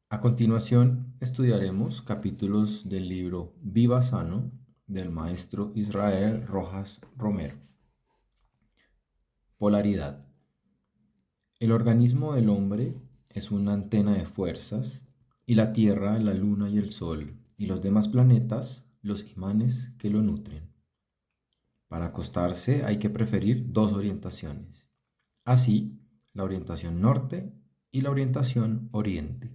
A continuación, estudiaremos capítulos del libro Viva Sano del maestro Israel Rojas Romero. Polaridad. El organismo del hombre es una antena de fuerzas y la Tierra, la Luna y el Sol y los demás planetas los imanes que lo nutren. Para acostarse hay que preferir dos orientaciones. Así, la orientación norte y la orientación oriente.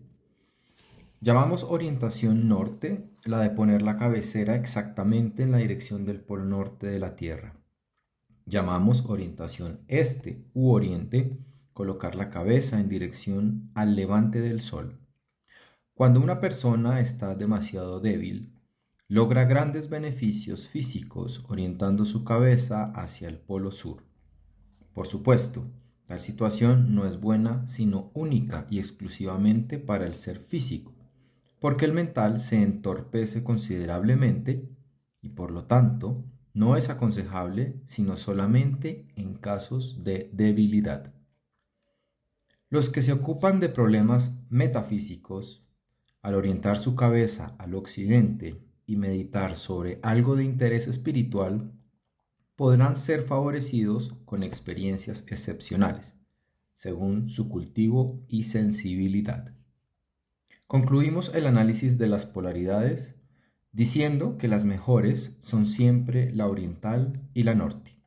Llamamos orientación norte la de poner la cabecera exactamente en la dirección del polo norte de la Tierra. Llamamos orientación este u oriente colocar la cabeza en dirección al levante del Sol. Cuando una persona está demasiado débil, logra grandes beneficios físicos orientando su cabeza hacia el polo sur. Por supuesto, tal situación no es buena sino única y exclusivamente para el ser físico, porque el mental se entorpece considerablemente y por lo tanto no es aconsejable sino solamente en casos de debilidad. Los que se ocupan de problemas metafísicos, al orientar su cabeza al occidente y meditar sobre algo de interés espiritual, podrán ser favorecidos con experiencias excepcionales, según su cultivo y sensibilidad. Concluimos el análisis de las polaridades diciendo que las mejores son siempre la oriental y la norte.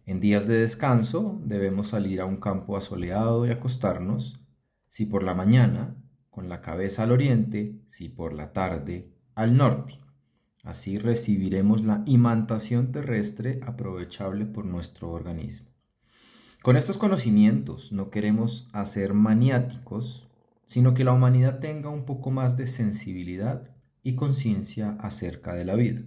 En días de descanso debemos salir a un campo asoleado y acostarnos, si por la mañana, con la cabeza al oriente, si por la tarde, al norte. Así recibiremos la imantación terrestre aprovechable por nuestro organismo. Con estos conocimientos no queremos hacer maniáticos, sino que la humanidad tenga un poco más de sensibilidad y conciencia acerca de la vida.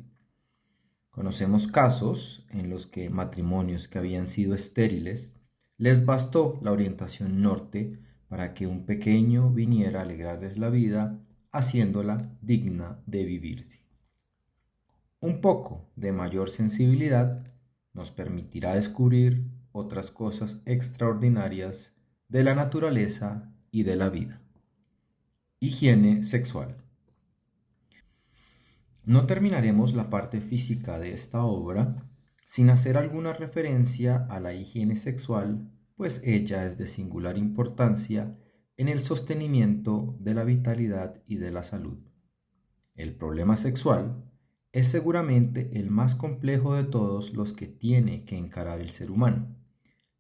Conocemos casos en los que matrimonios que habían sido estériles les bastó la orientación norte para que un pequeño viniera a alegrarles la vida, haciéndola digna de vivirse. Un poco de mayor sensibilidad nos permitirá descubrir otras cosas extraordinarias de la naturaleza y de la vida. Higiene sexual. No terminaremos la parte física de esta obra sin hacer alguna referencia a la higiene sexual, pues ella es de singular importancia en el sostenimiento de la vitalidad y de la salud. El problema sexual es seguramente el más complejo de todos los que tiene que encarar el ser humano,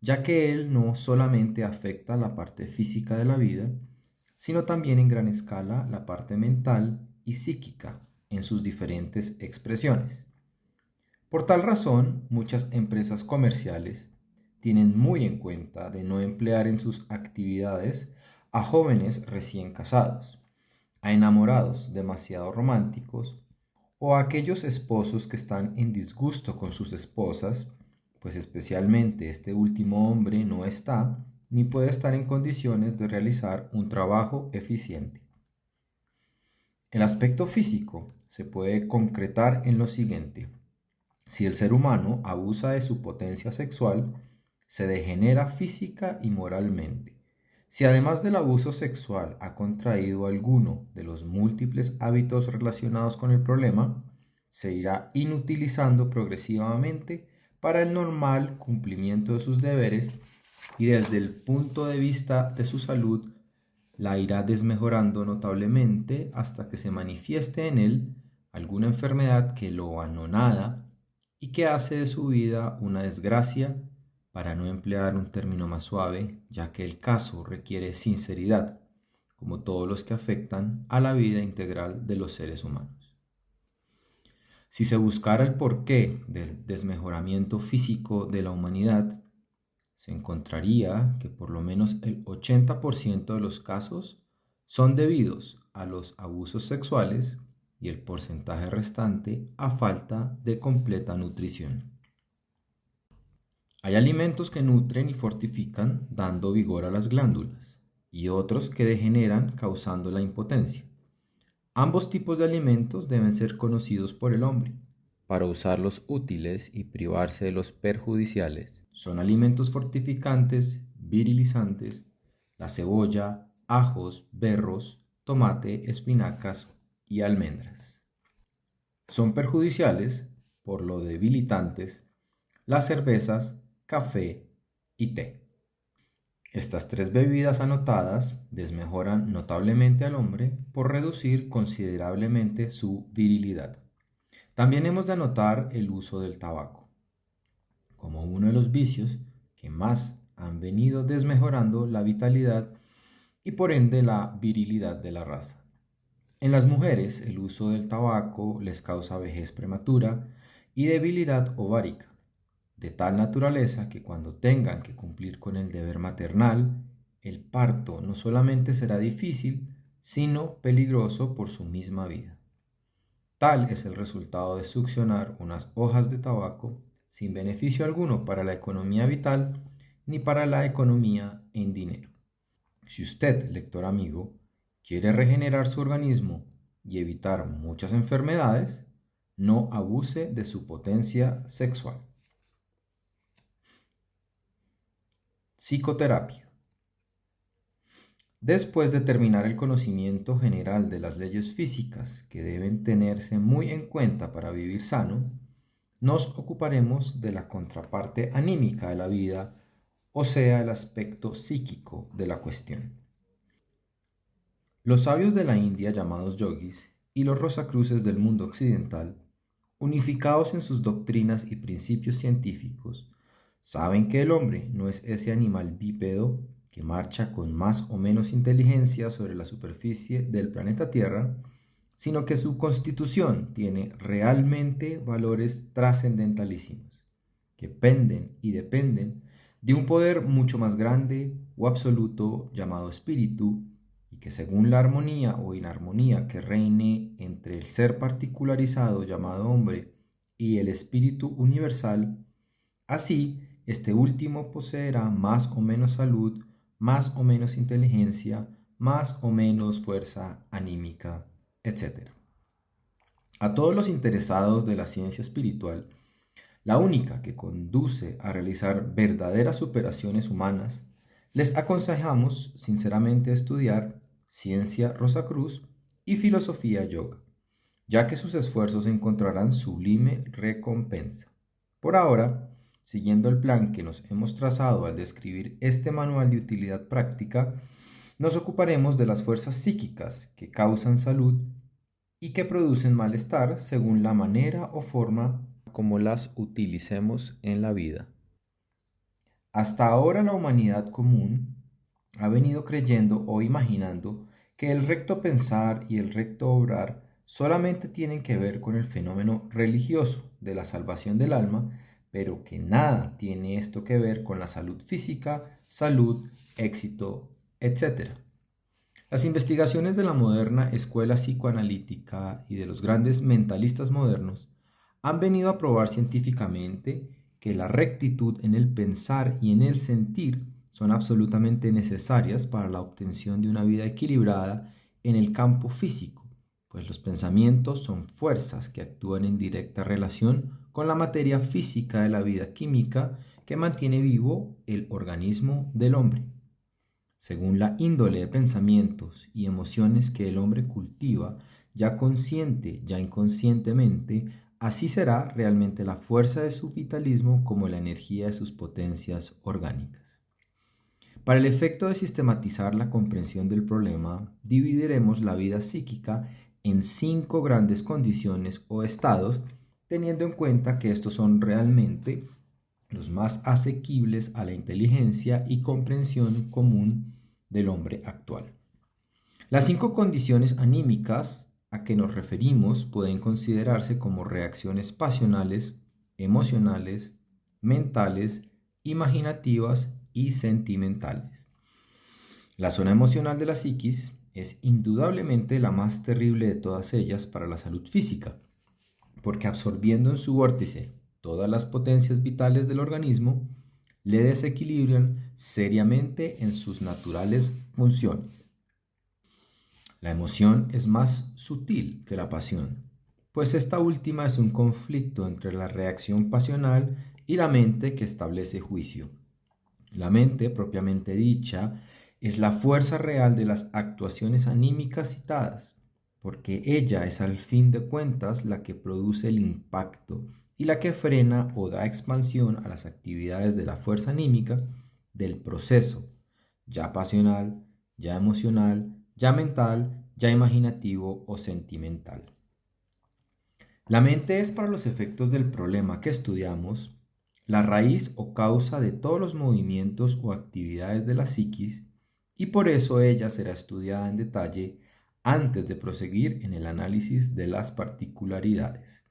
ya que él no solamente afecta la parte física de la vida, sino también en gran escala la parte mental y psíquica en sus diferentes expresiones. Por tal razón, muchas empresas comerciales tienen muy en cuenta de no emplear en sus actividades a jóvenes recién casados, a enamorados demasiado románticos o a aquellos esposos que están en disgusto con sus esposas, pues especialmente este último hombre no está ni puede estar en condiciones de realizar un trabajo eficiente. El aspecto físico se puede concretar en lo siguiente. Si el ser humano abusa de su potencia sexual, se degenera física y moralmente. Si además del abuso sexual ha contraído alguno de los múltiples hábitos relacionados con el problema, se irá inutilizando progresivamente para el normal cumplimiento de sus deberes y desde el punto de vista de su salud la irá desmejorando notablemente hasta que se manifieste en él alguna enfermedad que lo anonada y que hace de su vida una desgracia, para no emplear un término más suave, ya que el caso requiere sinceridad, como todos los que afectan a la vida integral de los seres humanos. Si se buscara el porqué del desmejoramiento físico de la humanidad, se encontraría que por lo menos el 80% de los casos son debidos a los abusos sexuales y el porcentaje restante a falta de completa nutrición. Hay alimentos que nutren y fortifican dando vigor a las glándulas y otros que degeneran causando la impotencia. Ambos tipos de alimentos deben ser conocidos por el hombre para usar los útiles y privarse de los perjudiciales. Son alimentos fortificantes, virilizantes, la cebolla, ajos, berros, tomate, espinacas y almendras. Son perjudiciales, por lo debilitantes, las cervezas, café y té. Estas tres bebidas anotadas desmejoran notablemente al hombre por reducir considerablemente su virilidad. También hemos de anotar el uso del tabaco, como uno de los vicios que más han venido desmejorando la vitalidad y por ende la virilidad de la raza. En las mujeres, el uso del tabaco les causa vejez prematura y debilidad ovárica, de tal naturaleza que cuando tengan que cumplir con el deber maternal, el parto no solamente será difícil, sino peligroso por su misma vida. Tal es el resultado de succionar unas hojas de tabaco sin beneficio alguno para la economía vital ni para la economía en dinero. Si usted, lector amigo, quiere regenerar su organismo y evitar muchas enfermedades, no abuse de su potencia sexual. Psicoterapia. Después de terminar el conocimiento general de las leyes físicas que deben tenerse muy en cuenta para vivir sano, nos ocuparemos de la contraparte anímica de la vida, o sea, el aspecto psíquico de la cuestión. Los sabios de la India llamados yogis y los rosacruces del mundo occidental, unificados en sus doctrinas y principios científicos, saben que el hombre no es ese animal bípedo que marcha con más o menos inteligencia sobre la superficie del planeta Tierra, sino que su constitución tiene realmente valores trascendentalísimos, que penden y dependen de un poder mucho más grande o absoluto llamado espíritu, y que según la armonía o inarmonía que reine entre el ser particularizado llamado hombre y el espíritu universal, así este último poseerá más o menos salud, más o menos inteligencia, más o menos fuerza anímica, etc. A todos los interesados de la ciencia espiritual, la única que conduce a realizar verdaderas superaciones humanas, les aconsejamos sinceramente estudiar Ciencia Rosacruz y Filosofía Yoga, ya que sus esfuerzos encontrarán sublime recompensa. Por ahora, siguiendo el plan que nos hemos trazado al describir este manual de utilidad práctica, nos ocuparemos de las fuerzas psíquicas que causan salud y que producen malestar según la manera o forma como las utilicemos en la vida. Hasta ahora la humanidad común ha venido creyendo o imaginando que el recto pensar y el recto obrar solamente tienen que ver con el fenómeno religioso de la salvación del alma, pero que nada tiene esto que ver con la salud física, salud, éxito, etc. Las investigaciones de la moderna escuela psicoanalítica y de los grandes mentalistas modernos han venido a probar científicamente que la rectitud en el pensar y en el sentir son absolutamente necesarias para la obtención de una vida equilibrada en el campo físico, pues los pensamientos son fuerzas que actúan en directa relación con la materia física de la vida química que mantiene vivo el organismo del hombre. Según la índole de pensamientos y emociones que el hombre cultiva, ya consciente, ya inconscientemente, así será realmente la fuerza de su vitalismo como la energía de sus potencias orgánicas. Para el efecto de sistematizar la comprensión del problema, dividiremos la vida psíquica en 5 grandes condiciones o estados, teniendo en cuenta que estos son realmente los más asequibles a la inteligencia y comprensión común del hombre actual. Las 5 condiciones anímicas a que nos referimos pueden considerarse como reacciones pasionales, emocionales, mentales, imaginativas y sentimentales. La zona emocional de la psiquis es indudablemente la más terrible de todas ellas para la salud física, porque absorbiendo en su vórtice todas las potencias vitales del organismo, le desequilibran seriamente en sus naturales funciones. La emoción es más sutil que la pasión, pues esta última es un conflicto entre la reacción pasional y la mente que establece juicio. La mente, propiamente dicha, Es la fuerza real de las actuaciones anímicas citadas, porque ella es al fin de cuentas la que produce el impacto y la que frena o da expansión a las actividades de la fuerza anímica del proceso, ya pasional, ya emocional, ya mental, ya imaginativo o sentimental. La mente es para los efectos del problema que estudiamos la raíz o causa de todos los movimientos o actividades de la psiquis y por eso ella será estudiada en detalle antes de proseguir en el análisis de las particularidades.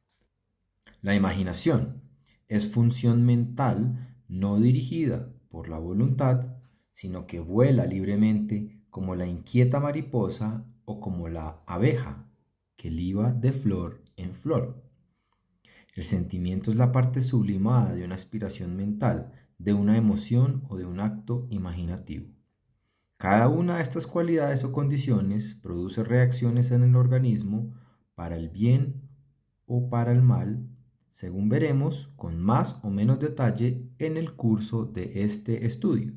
La imaginación es función mental no dirigida por la voluntad, sino que vuela libremente como la inquieta mariposa o como la abeja que liba de flor en flor. El sentimiento es la parte sublimada de una aspiración mental, de una emoción o de un acto imaginativo. Cada una de estas cualidades o condiciones produce reacciones en el organismo para el bien o para el mal, según veremos con más o menos detalle en el curso de este estudio.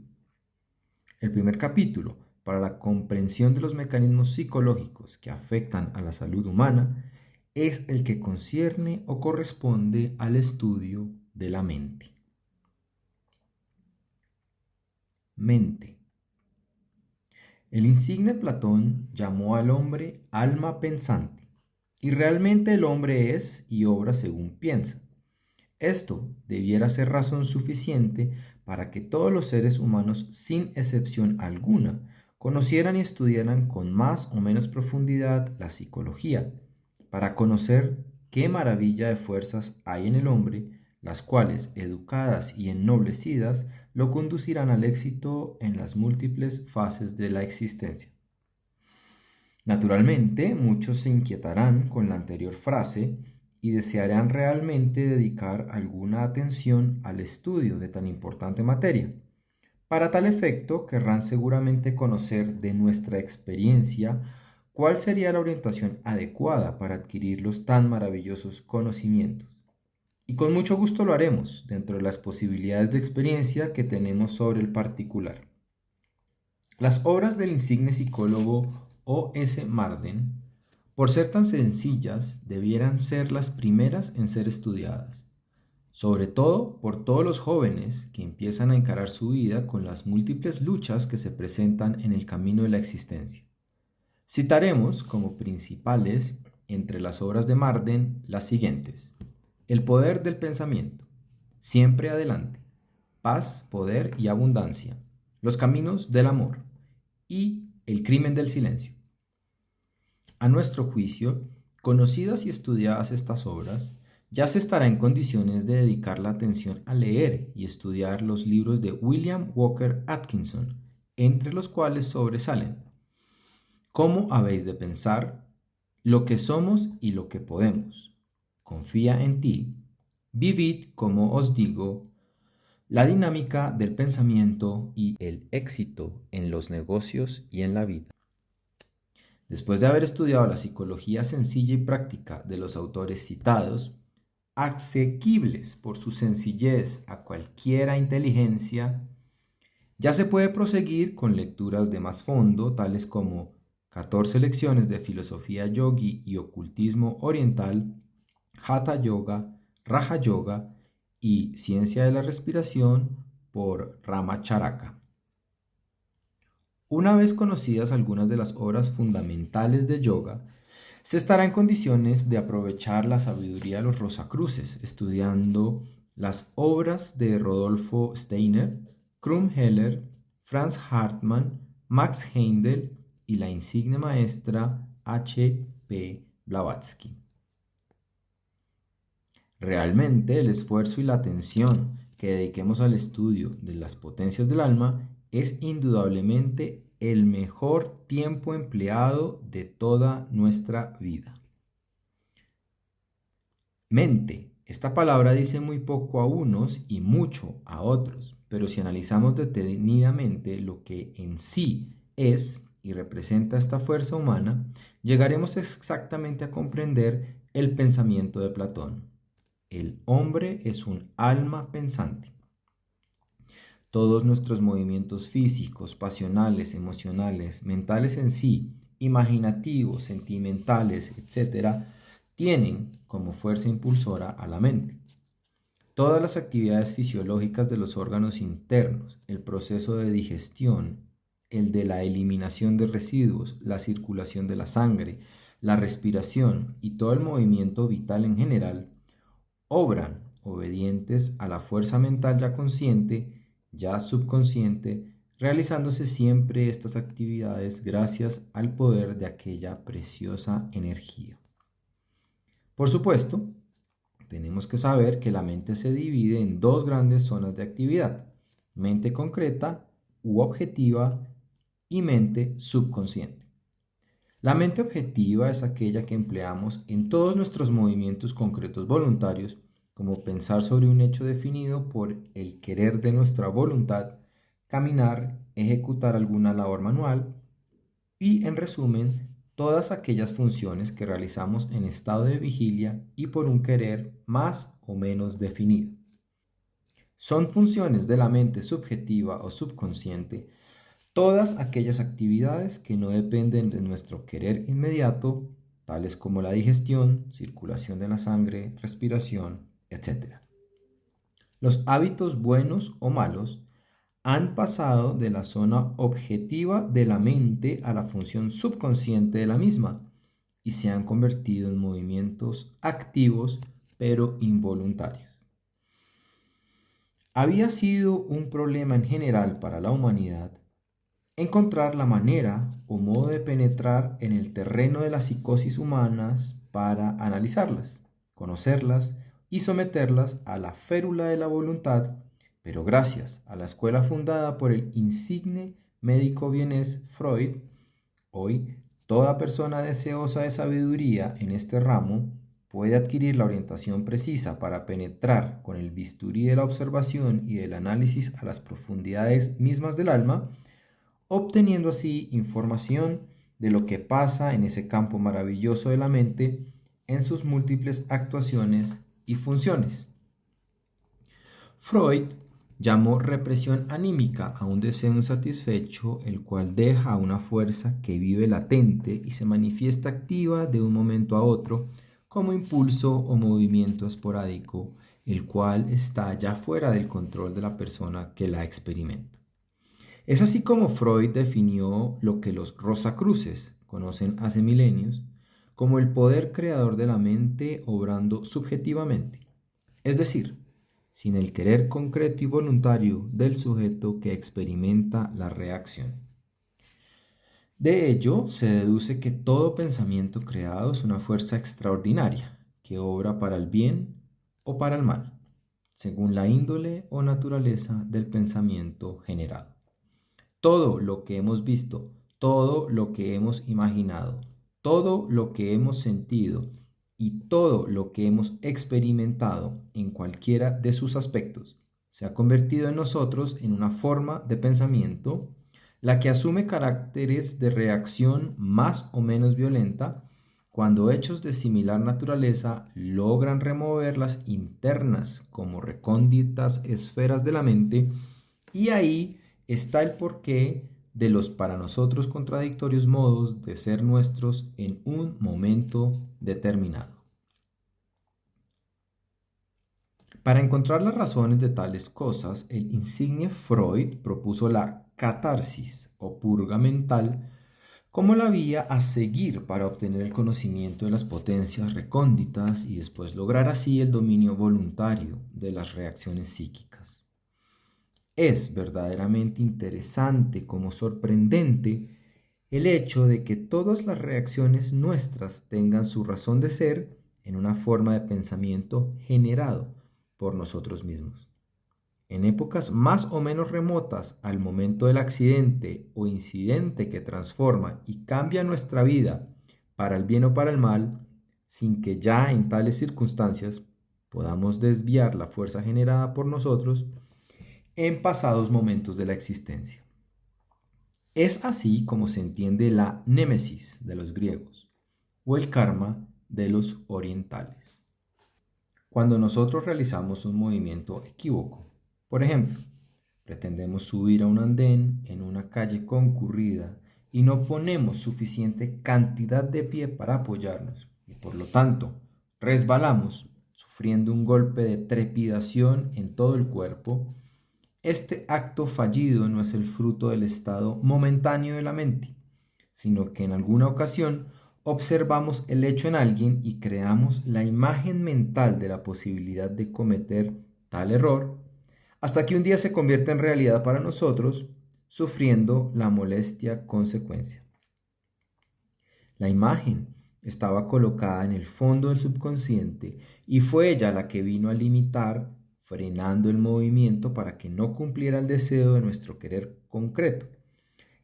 El primer capítulo, para la comprensión de los mecanismos psicológicos que afectan a la salud humana, es el que concierne o corresponde al estudio de la mente. Mente. El insigne Platón llamó al hombre alma pensante, y realmente el hombre es y obra según piensa. Esto debiera ser razón suficiente para que todos los seres humanos, sin excepción alguna, conocieran y estudiaran con más o menos profundidad la psicología, para conocer qué maravilla de fuerzas hay en el hombre, las cuales, educadas y ennoblecidas, lo conducirán al éxito en las múltiples fases de la existencia. Naturalmente, muchos se inquietarán con la anterior frase y desearán realmente dedicar alguna atención al estudio de tan importante materia. Para tal efecto, querrán seguramente conocer de nuestra experiencia cuál sería la orientación adecuada para adquirir los tan maravillosos conocimientos. Y con mucho gusto lo haremos dentro de las posibilidades de experiencia que tenemos sobre el particular. Las obras del insigne psicólogo O. S. Marden, por ser tan sencillas, debieran ser las primeras en ser estudiadas, sobre todo por todos los jóvenes que empiezan a encarar su vida con las múltiples luchas que se presentan en el camino de la existencia. Citaremos como principales entre las obras de Marden las siguientes: El poder del pensamiento, Siempre adelante, Paz, poder y abundancia, Los caminos del amor y El crimen del silencio. A nuestro juicio, conocidas y estudiadas estas obras, ya se estará en condiciones de dedicar la atención a leer y estudiar los libros de William Walker Atkinson, entre los cuales sobresalen ¿Cómo habéis de pensar? Lo que somos y lo que podemos. Confía en ti. Vivid como os digo. La dinámica del pensamiento y el éxito en los negocios y en la vida. Después de haber estudiado la psicología sencilla y práctica de los autores citados, asequibles por su sencillez a cualquiera inteligencia, ya se puede proseguir con lecturas de más fondo, tales como 14 lecciones de filosofía yogi y ocultismo oriental, Hatha Yoga, Raja Yoga y Ciencia de la Respiración por Ramacharaka. Una vez conocidas algunas de las obras fundamentales de yoga, se estará en condiciones de aprovechar la sabiduría de los Rosacruces, estudiando las obras de Rodolfo Steiner, Krumm Heller, Franz Hartmann, Max Heindel y la insigne maestra H. P. Blavatsky. Realmente el esfuerzo y la atención que dediquemos al estudio de las potencias del alma es indudablemente el mejor tiempo empleado de toda nuestra vida. Mente. Esta palabra dice muy poco a unos y mucho a otros, pero si analizamos detenidamente lo que en sí es y representa esta fuerza humana, llegaremos exactamente a comprender el pensamiento de Platón. El hombre es un alma pensante. Todos nuestros movimientos físicos, pasionales, emocionales, mentales en sí, imaginativos, sentimentales, etcétera, tienen como fuerza impulsora a la mente. Todas las actividades fisiológicas de los órganos internos, el proceso de digestión, el de la eliminación de residuos, la circulación de la sangre, la respiración y todo el movimiento vital en general, obran obedientes a la fuerza mental ya consciente, ya subconsciente, realizándose siempre estas actividades gracias al poder de aquella preciosa energía. Por supuesto, tenemos que saber que la mente se divide en dos grandes zonas de actividad: mente concreta u objetiva y mente subconsciente. La mente objetiva es aquella que empleamos en todos nuestros movimientos concretos voluntarios, como pensar sobre un hecho definido por el querer de nuestra voluntad, caminar, ejecutar alguna labor manual y, en resumen, todas aquellas funciones que realizamos en estado de vigilia y por un querer más o menos definido. Son funciones de la mente subjetiva o subconsciente todas aquellas actividades que no dependen de nuestro querer inmediato, tales como la digestión, circulación de la sangre, respiración, etc. Los hábitos buenos o malos han pasado de la zona objetiva de la mente a la función subconsciente de la misma y se han convertido en movimientos activos pero involuntarios. Había sido un problema en general para la humanidad encontrar la manera o modo de penetrar en el terreno de las psicosis humanas para analizarlas, conocerlas y someterlas a la férula de la voluntad, pero gracias a la escuela fundada por el insigne médico vienés Freud, hoy toda persona deseosa de sabiduría en este ramo puede adquirir la orientación precisa para penetrar con el bisturí de la observación y del análisis a las profundidades mismas del alma, obteniendo así información de lo que pasa en ese campo maravilloso de la mente en sus múltiples actuaciones y funciones. Freud llamó represión anímica a un deseo insatisfecho, el cual deja una fuerza que vive latente y se manifiesta activa de un momento a otro como impulso o movimiento esporádico, el cual está ya fuera del control de la persona que la experimenta. Es así como Freud definió lo que los Rosacruces conocen hace milenios como el poder creador de la mente obrando subjetivamente, es decir, sin el querer concreto y voluntario del sujeto que experimenta la reacción. De ello se deduce que todo pensamiento creado es una fuerza extraordinaria que obra para el bien o para el mal, según la índole o naturaleza del pensamiento generado. Todo lo que hemos visto, todo lo que hemos imaginado, todo lo que hemos sentido y todo lo que hemos experimentado en cualquiera de sus aspectos se ha convertido en nosotros en una forma de pensamiento, la que asume caracteres de reacción más o menos violenta cuando hechos de similar naturaleza logran remover las internas como recónditas esferas de la mente, y ahí está el porqué de los para nosotros contradictorios modos de ser nuestros en un momento determinado. Para encontrar las razones de tales cosas, el insigne Freud propuso la catarsis o purga mental como la vía a seguir para obtener el conocimiento de las potencias recónditas y después lograr así el dominio voluntario de las reacciones psíquicas. Es verdaderamente interesante como sorprendente el hecho de que todas las reacciones nuestras tengan su razón de ser en una forma de pensamiento generado por nosotros mismos. En épocas más o menos remotas al momento del accidente o incidente que transforma y cambia nuestra vida para el bien o para el mal, sin que ya en tales circunstancias podamos desviar la fuerza generada por nosotros en pasados momentos de la existencia. Es así como se entiende la némesis de los griegos o el karma de los orientales. Cuando nosotros realizamos un movimiento equívoco, por ejemplo, Pretendemos subir a un andén en una calle concurrida y no ponemos suficiente cantidad de pie para apoyarnos y por lo tanto resbalamos, sufriendo un golpe de trepidación en todo el cuerpo. Este acto fallido no es el fruto del estado momentáneo de la mente, sino que en alguna ocasión observamos el hecho en alguien y creamos la imagen mental de la posibilidad de cometer tal error, hasta que un día se convierte en realidad para nosotros, sufriendo la molestia consecuencia. La imagen estaba colocada en el fondo del subconsciente y fue ella la que vino a limitar, frenando el movimiento para que no cumpliera el deseo de nuestro querer concreto,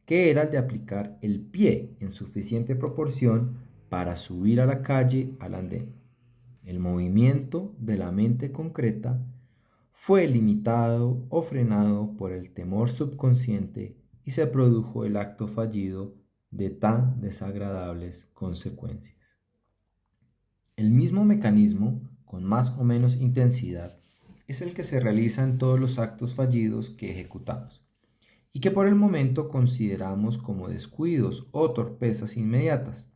que era el de aplicar el pie en suficiente proporción para subir a la calle al andén. El movimiento de la mente concreta fue limitado o frenado por el temor subconsciente y se produjo el acto fallido de tan desagradables consecuencias. El mismo mecanismo, con más o menos intensidad, es el que se realiza en todos los actos fallidos que ejecutamos y que por el momento consideramos como descuidos o torpezas inmediatas,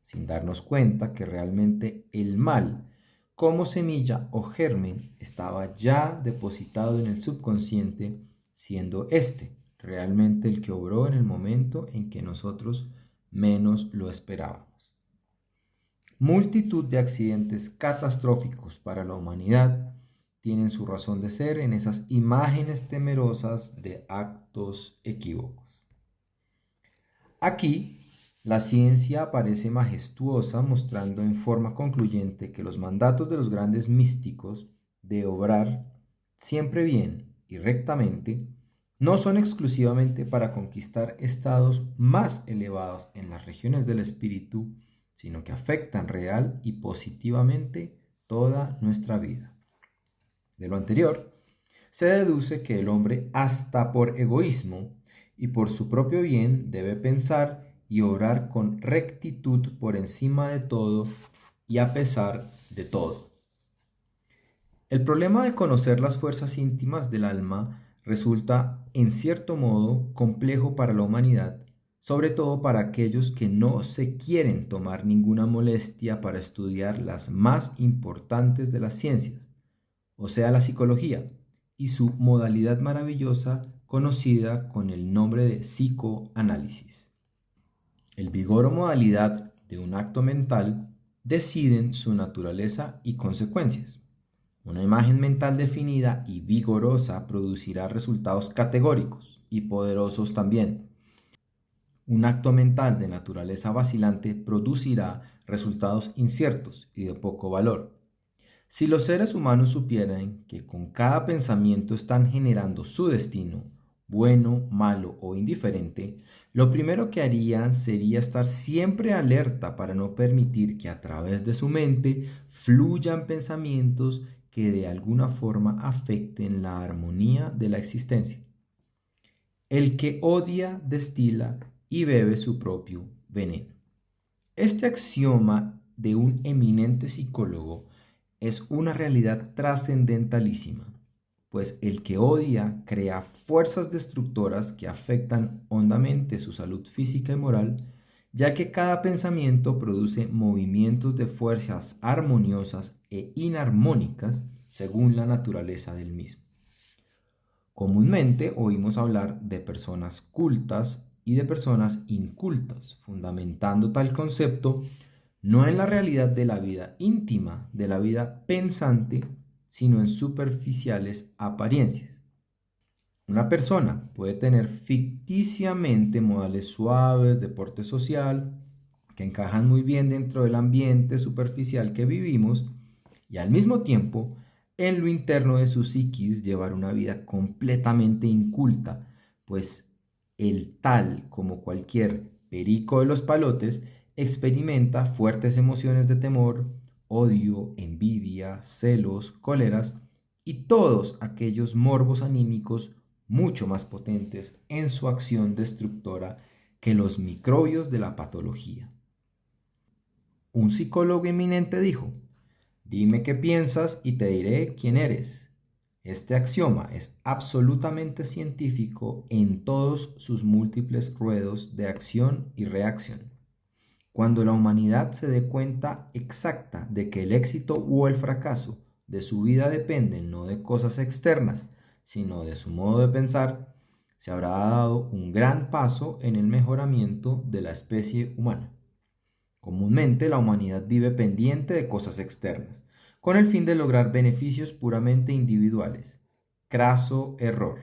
sin darnos cuenta que realmente el mal, como semilla o germen, estaba ya depositado en el subconsciente, siendo este realmente el que obró en el momento en que nosotros menos lo esperábamos. Multitud de accidentes catastróficos para la humanidad tienen su razón de ser en esas imágenes temerosas de actos equívocos. Aquí, la ciencia aparece majestuosa mostrando en forma concluyente que los mandatos de los grandes místicos de obrar siempre bien y rectamente no son exclusivamente para conquistar estados más elevados en las regiones del espíritu, sino que afectan real y positivamente toda nuestra vida. De lo anterior, se deduce que el hombre, hasta por egoísmo y por su propio bien, debe pensar y obrar con rectitud por encima de todo y a pesar de todo. El problema de conocer las fuerzas íntimas del alma resulta, en cierto modo, complejo para la humanidad, sobre todo para aquellos que no se quieren tomar ninguna molestia para estudiar las más importantes de las ciencias, o sea, la psicología, y su modalidad maravillosa conocida con el nombre de psicoanálisis. El vigor o modalidad de un acto mental deciden su naturaleza y consecuencias. Una imagen mental definida y vigorosa producirá resultados categóricos y poderosos también. Un acto mental de naturaleza vacilante producirá resultados inciertos y de poco valor. Si los seres humanos supieran que con cada pensamiento están generando su destino, bueno, malo o indiferente, lo primero que harían sería estar siempre alerta para no permitir que a través de su mente fluyan pensamientos que de alguna forma afecten la armonía de la existencia. El que odia destila y bebe su propio veneno. Este axioma de un eminente psicólogo es una realidad trascendentalísima, pues el que odia crea fuerzas destructoras que afectan hondamente su salud física y moral, ya que cada pensamiento produce movimientos de fuerzas armoniosas e inarmónicas según la naturaleza del mismo. Comúnmente oímos hablar de personas cultas y de personas incultas, fundamentando tal concepto no en la realidad de la vida íntima, de la vida pensante, sino en superficiales apariencias. Una persona puede tener ficticiamente modales suaves de porte social, que encajan muy bien dentro del ambiente superficial que vivimos, y al mismo tiempo, en lo interno de su psiquis, llevar una vida completamente inculta, pues el tal como cualquier perico de los palotes experimenta fuertes emociones de temor, odio, envidia, celos, cóleras y todos aquellos morbos anímicos mucho más potentes en su acción destructora que los microbios de la patología. Un psicólogo eminente dijo: dime qué piensas y te diré quién eres. Este axioma es absolutamente científico en todos sus múltiples ruedos de acción y reacción. Cuando la humanidad se dé cuenta exacta de que el éxito o el fracaso de su vida dependen no de cosas externas, sino de su modo de pensar, se habrá dado un gran paso en el mejoramiento de la especie humana. Comúnmente la humanidad vive pendiente de cosas externas, con el fin de lograr beneficios puramente individuales. Craso error,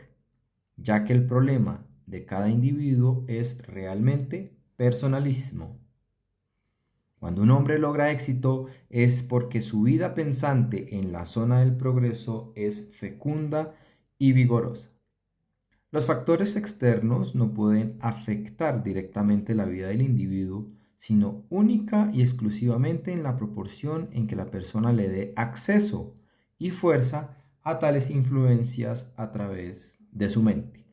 ya que el problema de cada individuo es realmente personalismo. Cuando un hombre logra éxito es porque su vida pensante en la zona del progreso es fecunda y vigorosa. Los factores externos no pueden afectar directamente la vida del individuo, sino única y exclusivamente en la proporción en que la persona le dé acceso y fuerza a tales influencias a través de su mente.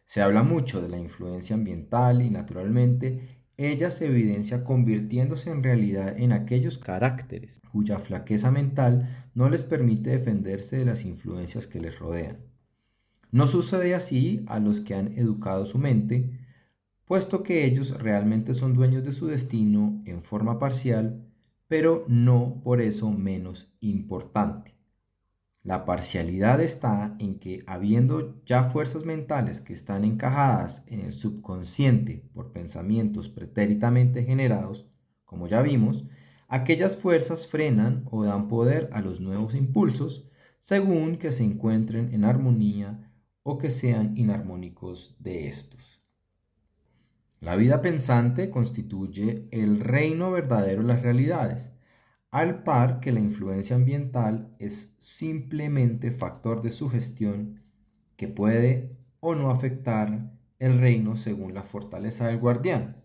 Se habla mucho de la influencia ambiental y naturalmente ella se evidencia convirtiéndose en realidad en aquellos caracteres cuya flaqueza mental no les permite defenderse de las influencias que les rodean. No sucede así a los que han educado su mente, puesto que ellos realmente son dueños de su destino en forma parcial, pero no por eso menos importante. La parcialidad está en que, habiendo ya fuerzas mentales que están encajadas en el subconsciente por pensamientos pretérитamente generados, como ya vimos, aquellas fuerzas frenan o dan poder a los nuevos impulsos según que se encuentren en armonía o que sean inarmónicos de estos. La vida pensante constituye el reino verdadero de las realidades, al par que la influencia ambiental es simplemente factor de sugestión que puede o no afectar el reino según la fortaleza del guardián.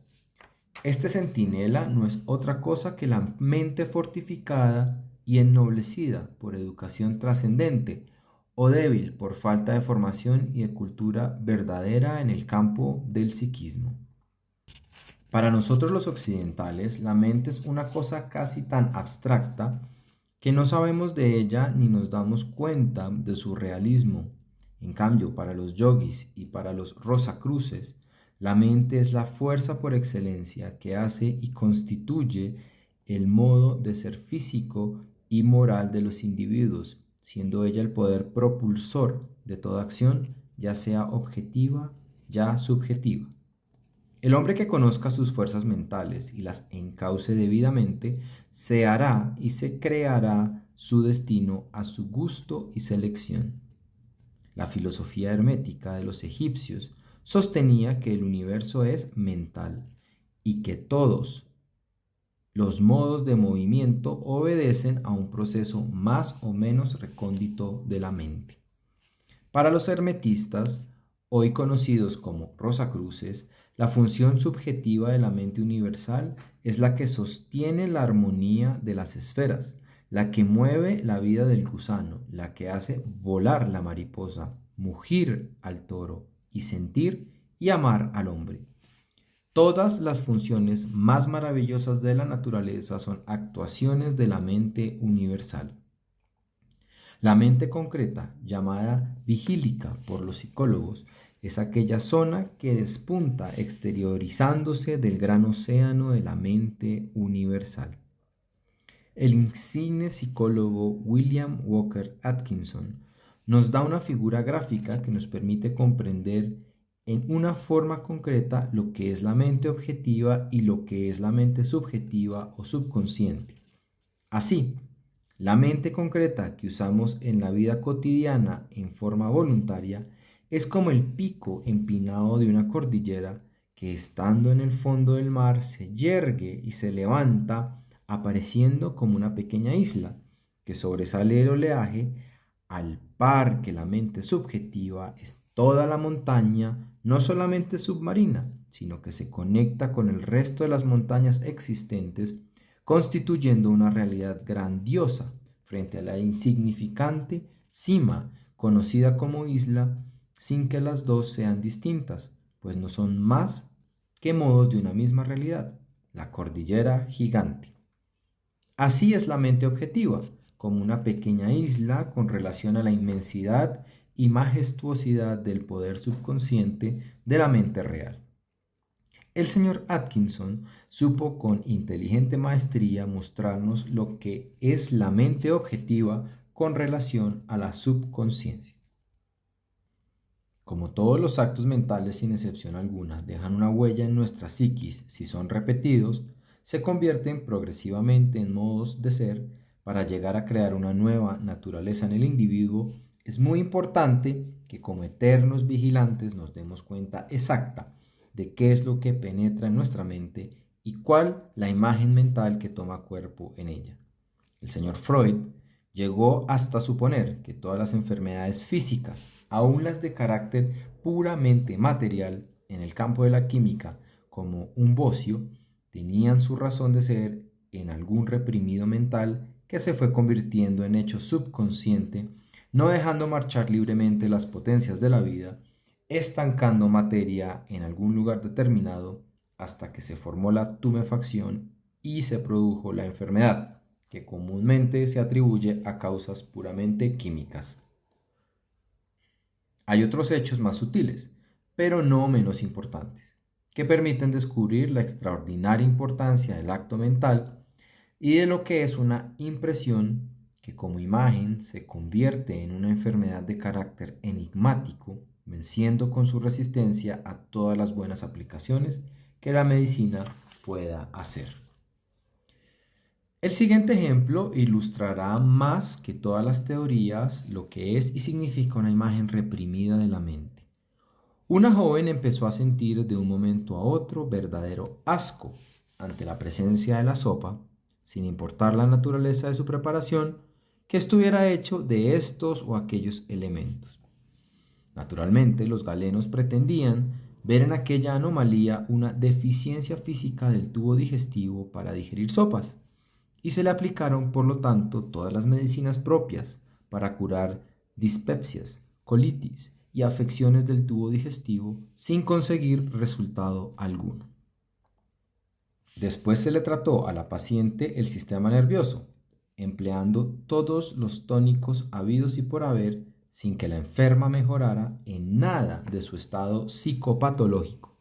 Este centinela no es otra cosa que la mente fortificada y ennoblecida por educación trascendente o débil por falta de formación y de cultura verdadera en el campo del psiquismo. Para nosotros los occidentales, la mente es una cosa casi tan abstracta que no sabemos de ella ni nos damos cuenta de su realismo. En cambio, para los yogis y para los rosacruces, la mente es la fuerza por excelencia que hace y constituye el modo de ser físico y moral de los individuos, siendo ella el poder propulsor de toda acción, ya sea objetiva, ya subjetiva. El hombre que conozca sus fuerzas mentales y las encauce debidamente, se hará y se creará su destino a su gusto y selección. La filosofía hermética de los egipcios sostenía que el universo es mental y que todos los modos de movimiento obedecen a un proceso más o menos recóndito de la mente. Para los hermetistas, hoy conocidos como Rosacruces, la función subjetiva de la mente universal es la que sostiene la armonía de las esferas, la que mueve la vida del gusano, la que hace volar la mariposa, mugir al toro y sentir y amar al hombre. Todas las funciones más maravillosas de la naturaleza son actuaciones de la mente universal. La mente concreta, llamada vigílica por los psicólogos, es aquella zona que despunta exteriorizándose del gran océano de la mente universal. El insigne psicólogo William Walker Atkinson nos da una figura gráfica que nos permite comprender en una forma concreta lo que es la mente objetiva y lo que es la mente subjetiva o subconsciente. Así, la mente concreta que usamos en la vida cotidiana en forma voluntaria es como el pico empinado de una cordillera que estando en el fondo del mar se yergue y se levanta apareciendo como una pequeña isla que sobresale del oleaje, al par que la mente subjetiva es toda la montaña, no solamente submarina, sino que se conecta con el resto de las montañas existentes, constituyendo una realidad grandiosa frente a la insignificante cima conocida como isla, sin que las dos sean distintas, pues no son más que modos de una misma realidad, la cordillera gigante. Así es la mente objetiva, como una pequeña isla con relación a la inmensidad y majestuosidad del poder subconsciente de la mente real. El señor Atkinson supo con inteligente maestría mostrarnos lo que es la mente objetiva con relación a la subconsciencia. Como todos los actos mentales sin excepción alguna dejan una huella en nuestra psiquis si son repetidos, se convierten progresivamente en modos de ser para llegar a crear una nueva naturaleza en el individuo. Es muy importante que como eternos vigilantes nos demos cuenta exacta de qué es lo que penetra en nuestra mente y cuál la imagen mental que toma cuerpo en ella. El señor Freud llegó hasta suponer que todas las enfermedades físicas, aun las de carácter puramente material en el campo de la química, como un bocio, tenían su razón de ser en algún reprimido mental que se fue convirtiendo en hecho subconsciente, no dejando marchar libremente las potencias de la vida, estancando materia en algún lugar determinado hasta que se formó la tumefacción y se produjo la enfermedad, que comúnmente se atribuye a causas puramente químicas. Hay otros hechos más sutiles, pero no menos importantes, que permiten descubrir la extraordinaria importancia del acto mental y de lo que es una impresión que como imagen se convierte en una enfermedad de carácter enigmático, venciendo con su resistencia a todas las buenas aplicaciones que la medicina pueda hacer. El siguiente ejemplo ilustrará más que todas las teorías lo que es y significa una imagen reprimida de la mente. Una joven empezó a sentir de un momento a otro verdadero asco ante la presencia de la sopa, sin importar la naturaleza de su preparación, que estuviera hecho de estos o aquellos elementos. Naturalmente, los galenos pretendían ver en aquella anomalía una deficiencia física del tubo digestivo para digerir sopas, y se le aplicaron, por lo tanto, todas las medicinas propias para curar dispepsias, colitis y afecciones del tubo digestivo sin conseguir resultado alguno. Después se le trató a la paciente el sistema nervioso, empleando todos los tónicos habidos y por haber, sin que la enferma mejorara en nada de su estado psicopatológico.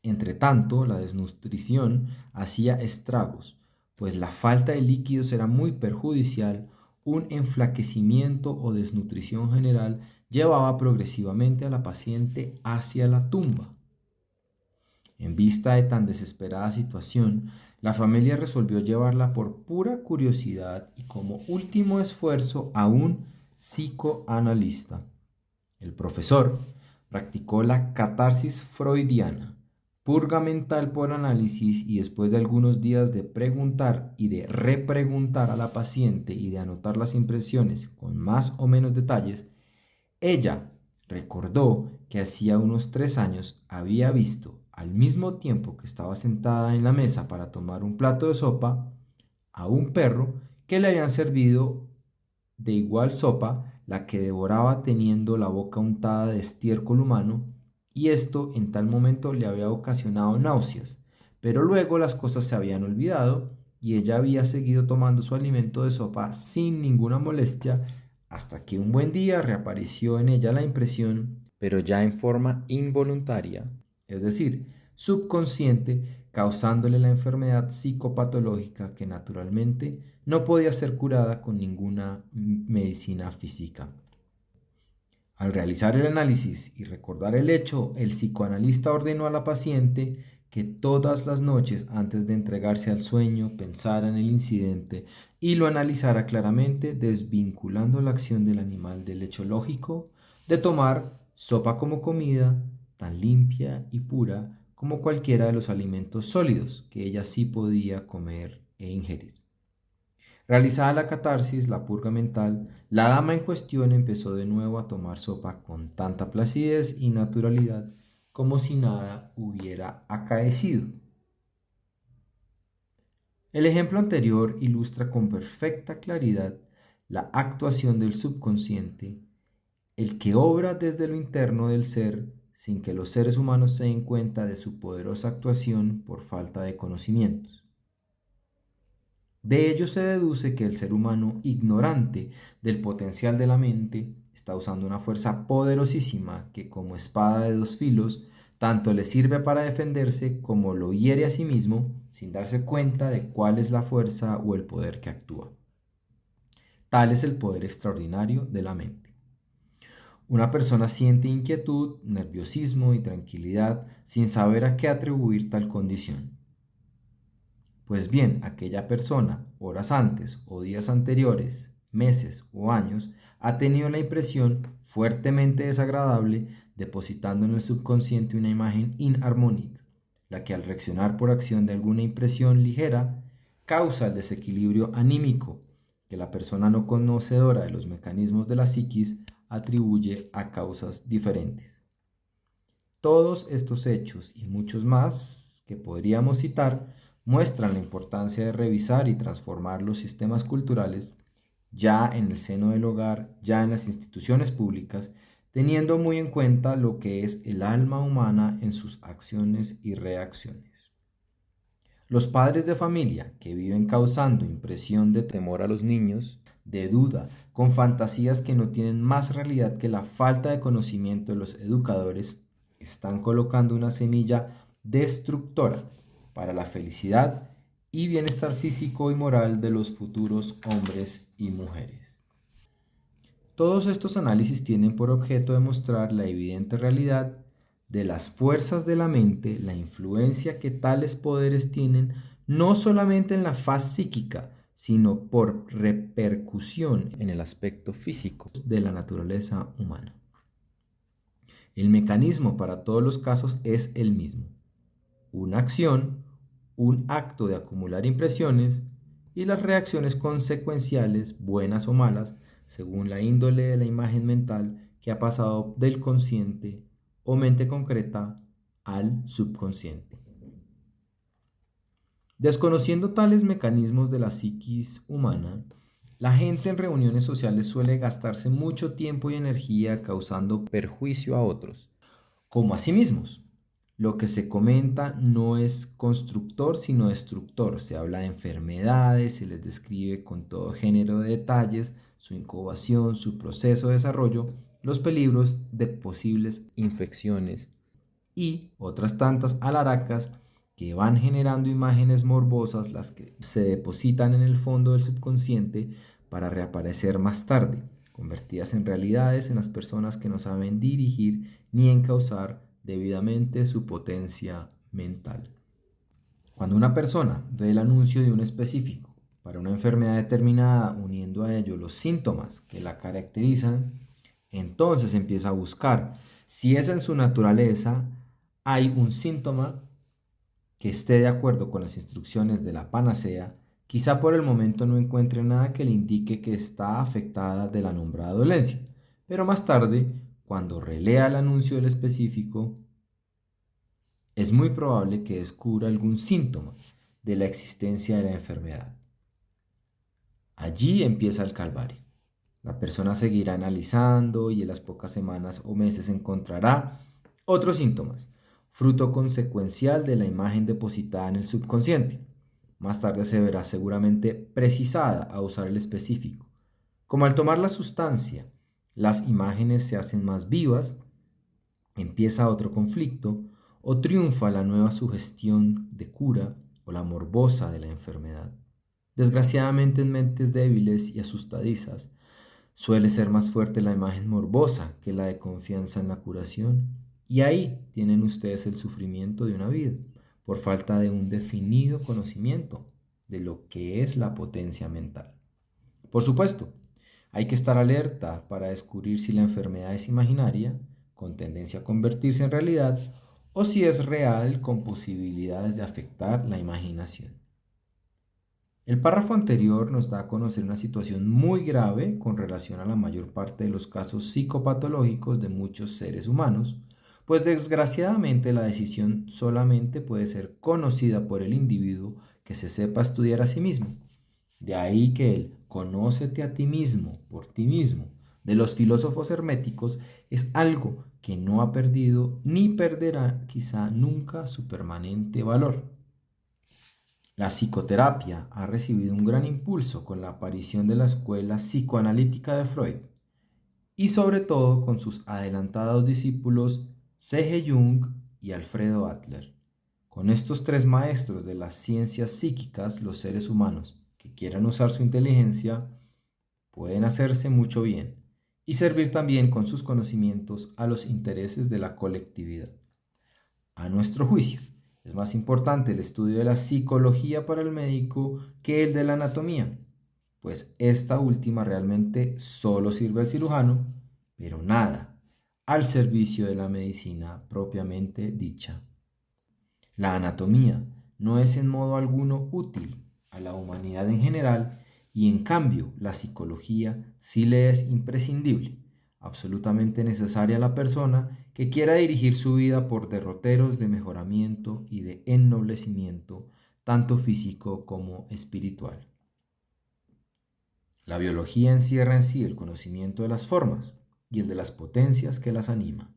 Entretanto, la desnutrición hacía estragos, pues la falta de líquidos era muy perjudicial. Un enflaquecimiento o desnutrición general llevaba progresivamente a la paciente hacia la tumba. En vista de tan desesperada situación, la familia resolvió llevarla por pura curiosidad y como último esfuerzo a un psicoanalista. El profesor practicó la catarsis freudiana, purga mental por análisis, y después de algunos días de preguntar y de repreguntar a la paciente y de anotar las impresiones con más o menos detalles, ella recordó que hacía unos 3 años había visto, al mismo tiempo que estaba sentada en la mesa para tomar un plato de sopa, a un perro que le habían servido de igual sopa, la que devoraba teniendo la boca untada de estiércol humano, y esto en tal momento le había ocasionado náuseas, pero luego las cosas se habían olvidado y ella había seguido tomando su alimento de sopa sin ninguna molestia hasta que un buen día reapareció en ella la impresión, pero ya en forma involuntaria, es decir, subconsciente, causándole la enfermedad psicopatológica que naturalmente no podía ser curada con ninguna medicina física. Al realizar el análisis y recordar el hecho, el psicoanalista ordenó a la paciente que todas las noches antes de entregarse al sueño pensara en el incidente y lo analizara claramente, desvinculando la acción del animal del hecho lógico de tomar sopa como comida, tan limpia y pura como cualquiera de los alimentos sólidos que ella sí podía comer e ingerir. Realizada la catarsis, la purga mental, la dama en cuestión empezó de nuevo a tomar sopa con tanta placidez y naturalidad como si nada hubiera acaecido. El ejemplo anterior ilustra con perfecta claridad la actuación del subconsciente, el que obra desde lo interno del ser sin que los seres humanos se den cuenta de su poderosa actuación por falta de conocimientos. De ello se deduce que el ser humano, ignorante del potencial de la mente, está usando una fuerza poderosísima que, como espada de dos filos, tanto le sirve para defenderse como lo hiere a sí mismo sin darse cuenta de cuál es la fuerza o el poder que actúa. Tal es el poder extraordinario de la mente. Una persona siente inquietud, nerviosismo y tranquilidad sin saber a qué atribuir tal condición. Pues bien, aquella persona, horas antes o días anteriores, meses o años, ha tenido la impresión fuertemente desagradable, depositando en el subconsciente una imagen inarmónica, la que al reaccionar por acción de alguna impresión ligera, causa el desequilibrio anímico que la persona no conocedora de los mecanismos de la psiquis atribuye a causas diferentes. Todos estos hechos y muchos más que podríamos citar muestran la importancia de revisar y transformar los sistemas culturales ya en el seno del hogar, ya en las instituciones públicas, teniendo muy en cuenta lo que es el alma humana en sus acciones y reacciones. Los padres de familia que viven causando impresión de temor a los niños, de duda, con fantasías que no tienen más realidad que la falta de conocimiento de los educadores, están colocando una semilla destructora para la felicidad y bienestar físico y moral de los futuros hombres y mujeres. Todos estos análisis tienen por objeto demostrar la evidente realidad de las fuerzas de la mente, la influencia que tales poderes tienen no solamente en la faz psíquica, sino por repercusión en el aspecto físico de la naturaleza humana. El mecanismo para todos los casos es el mismo: una acción, un acto de acumular impresiones y las reacciones consecuenciales, buenas o malas, según la índole de la imagen mental que ha pasado del consciente o mente concreta al subconsciente. Desconociendo tales mecanismos de la psiquis humana, la gente en reuniones sociales suele gastarse mucho tiempo y energía causando perjuicio a otros, como a sí mismos. Lo que se comenta no es constructor, sino destructor. Se habla de enfermedades, se les describe con todo género de detalles su incubación, su proceso de desarrollo, los peligros de posibles infecciones y otras tantas alaracas que van generando imágenes morbosas, las que se depositan en el fondo del subconsciente para reaparecer más tarde, convertidas en realidades en las personas que no saben dirigir ni encauzar debidamente su potencia mental. Cuando una persona ve el anuncio de un específico para una enfermedad determinada, uniendo a ello los síntomas que la caracterizan, entonces empieza a buscar si es en su naturaleza hay un síntoma que esté de acuerdo con las instrucciones de la panacea. Quizá por el momento no encuentre nada que le indique que está afectada de la nombrada dolencia, pero más tarde, cuando relea el anuncio del específico, es muy probable que descubra algún síntoma de la existencia de la enfermedad. Allí empieza el calvario. La persona seguirá analizando y en las pocas semanas o meses encontrará otros síntomas, fruto consecuencial de la imagen depositada en el subconsciente. Más tarde se verá seguramente precisada a usar el específico. Como al tomar la sustancia, las imágenes se hacen más vivas, empieza otro conflicto o triunfa la nueva sugestión de cura o la morbosa de la enfermedad. Desgraciadamente en mentes débiles y asustadizas suele ser más fuerte la imagen morbosa que la de confianza en la curación, y ahí tienen ustedes el sufrimiento de una vida, por falta de un definido conocimiento de lo que es la potencia mental. Por supuesto, hay que estar alerta para descubrir si la enfermedad es imaginaria, con tendencia a convertirse en realidad, o si es real, con posibilidades de afectar la imaginación. El párrafo anterior nos da a conocer una situación muy grave con relación a la mayor parte de los casos psicopatológicos de muchos seres humanos, pues desgraciadamente la decisión solamente puede ser conocida por el individuo que se sepa estudiar a sí mismo. De ahí que el conócete a ti mismo por ti mismo de los filósofos herméticos es algo que no ha perdido ni perderá quizá nunca su permanente valor. La psicoterapia ha recibido un gran impulso con la aparición de la escuela psicoanalítica de Freud y sobre todo con sus adelantados discípulos C.G. Jung y Alfredo Adler. Con estos tres maestros de las ciencias psíquicas, los seres humanos que quieran usar su inteligencia pueden hacerse mucho bien y servir también con sus conocimientos a los intereses de la colectividad. A nuestro juicio, es más importante el estudio de la psicología para el médico que el de la anatomía, pues esta última realmente solo sirve al cirujano, pero nada al servicio de la medicina propiamente dicha. La anatomía no es en modo alguno útil a la humanidad en general y en cambio la psicología sí le es imprescindible, absolutamente necesaria a la persona que quiera dirigir su vida por derroteros de mejoramiento y de ennoblecimiento, tanto físico como espiritual. La biología encierra en sí el conocimiento de las formas y el de las potencias que las anima.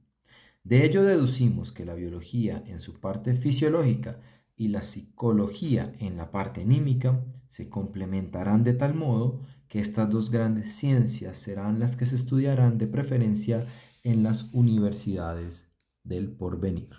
De ello deducimos que la biología en su parte fisiológica y la psicología en la parte anímica se complementarán de tal modo que estas dos grandes ciencias serán las que se estudiarán de preferencia en las universidades del porvenir.